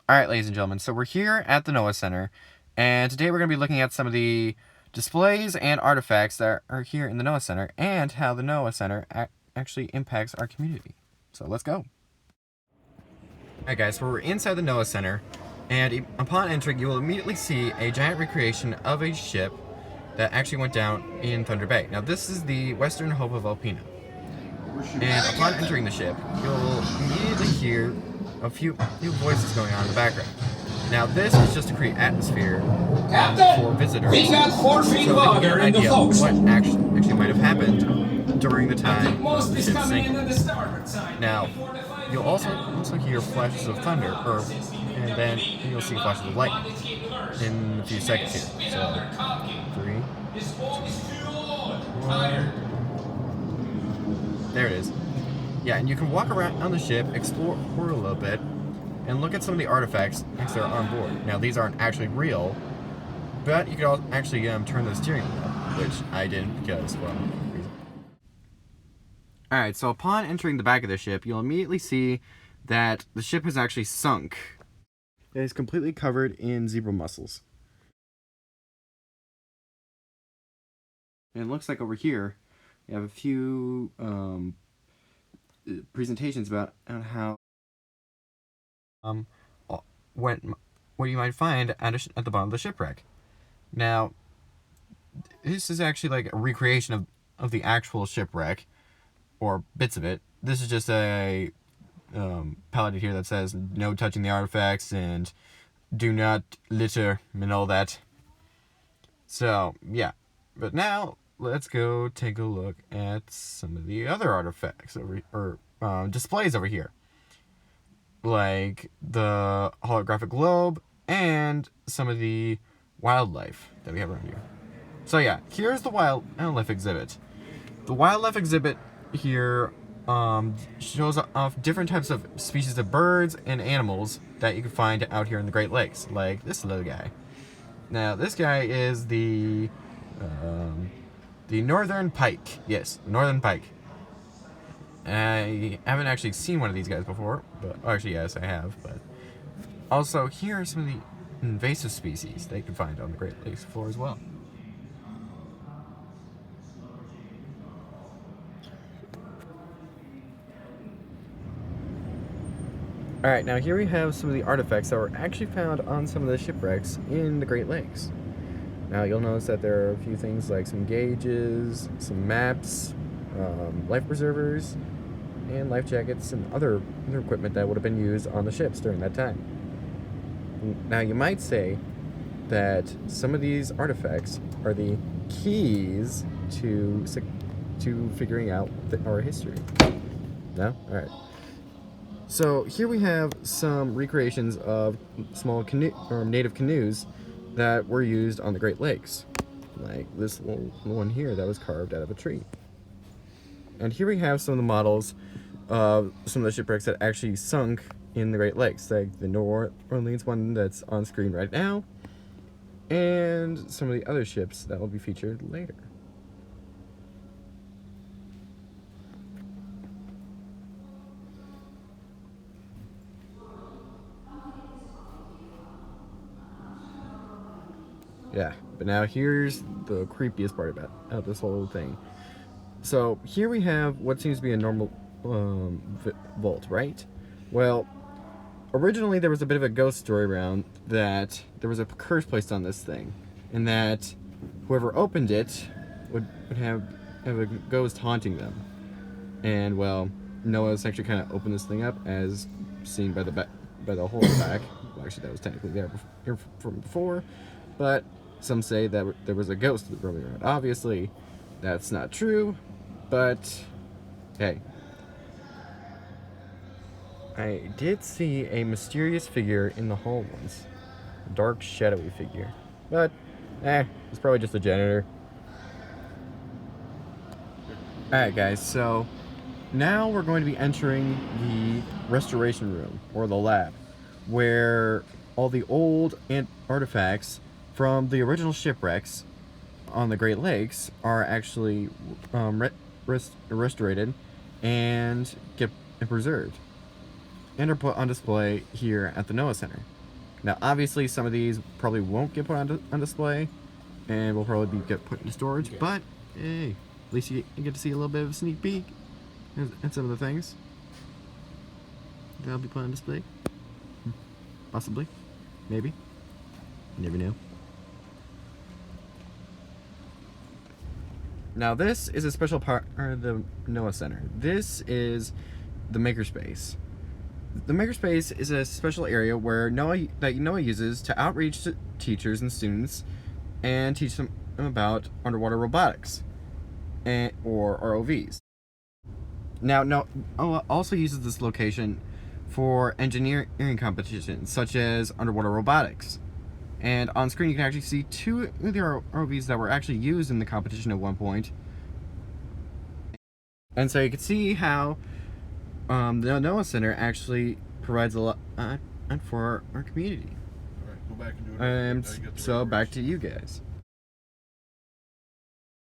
Alright, ladies and gentlemen, so we're here at the Noah Center, and today we're going to be looking at some of the displays and artifacts that are here in the Noah Center, and how the Noah Center actually impacts our community. So let's go. Alright guys, so we're inside the Noah Center, and upon entering you will immediately see a giant recreation of a ship that actually went down in Thunder Bay. Now this is the Western Hope of Alpena. And upon entering the ship, you'll immediately hear a few voices going on in the background. Now this is just to create atmosphere for visitors, we got 4 feet water in the folks. What actually might have happened during the time of the ship sinking. Now you'll also hear flashes of thunder, and then you'll see flashes of lightning in a few seconds here. So 3, 2, 1. There it is. Yeah, and you can walk around on the ship, explore a little bit, and look at some of the artifacts that are on board. Now, these aren't actually real, but you could actually turn the steering wheel, which I didn't because, well, reason. Alright, so upon entering the back of the ship, you'll immediately see that the ship has actually sunk. It is completely covered in zebra mussels. And it looks like over here, you have a few presentations about how what you might find at the bottom of the shipwreck. Now, this is actually like a recreation of the actual shipwreck, or bits of it. This is just a palette here that says no touching the artifacts and do not litter and all that. So yeah, but now let's go take a look at some of the other artifacts or displays over here, like the holographic globe and some of the wildlife that we have around here. So yeah, here's the wildlife exhibit. The wildlife exhibit here shows off different types of species of birds and animals that you can find out here in the Great Lakes, like this little guy. Now this guy is the northern pike. Yes, the northern pike. I haven't actually seen one of these guys before, but actually yes, I have. But also here are some of the invasive species that you can find on the Great Lakes floor as well. Alright, now here we have some of the artifacts that were actually found on some of the shipwrecks in the Great Lakes. Now you'll notice that there are a few things like some gauges, some maps, life preservers, and life jackets and other equipment that would have been used on the ships during that time. Now you might say that some of these artifacts are the keys to figuring out our history. No? Alright. So here we have some recreations of small native canoes that were used on the Great Lakes, like this little one here that was carved out of a tree. And here we have some of the models of some of the shipwrecks that actually sunk in the Great Lakes, like the New Orleans one that's on screen right now, and some of the other ships that will be featured later. Yeah, but now here's the creepiest part about this whole thing. So here we have what seems to be a normal vault, right? Well, originally there was a bit of a ghost story around that there was a curse placed on this thing, and that whoever opened it would have a ghost haunting them. And well, Noah's actually kind of opened this thing up, as seen by the hole in the back. Well, actually, that was technically here from before, but some say that there was a ghost roaming around. Obviously, that's not true, but hey. I did see a mysterious figure in the hall once. A dark, shadowy figure. But, it's probably just a janitor. Alright guys, so now we're going to be entering the restoration room, or the lab, where all the old artifacts from the original shipwrecks on the Great Lakes are actually restored and get preserved. and are put on display here at the NOAA Center. Now, obviously, some of these probably won't get put on display, and will probably get put into storage. But hey, at least you get to see a little bit of a sneak peek at some of the things that'll be put on display. Possibly, maybe, you never know. Now, this is a special part of the NOAA Center. This is the makerspace. The makerspace is a special area where NOAA uses to outreach to teachers and students and teach them about underwater robotics or ROVs. Now, NOAA also uses this location for engineering competitions such as underwater robotics. And on screen, you can actually see two of the ROVs that were actually used in the competition at one point. And so you can see how the NOAA Center actually provides a lot for our community. All right, go back and do it. So back to you guys.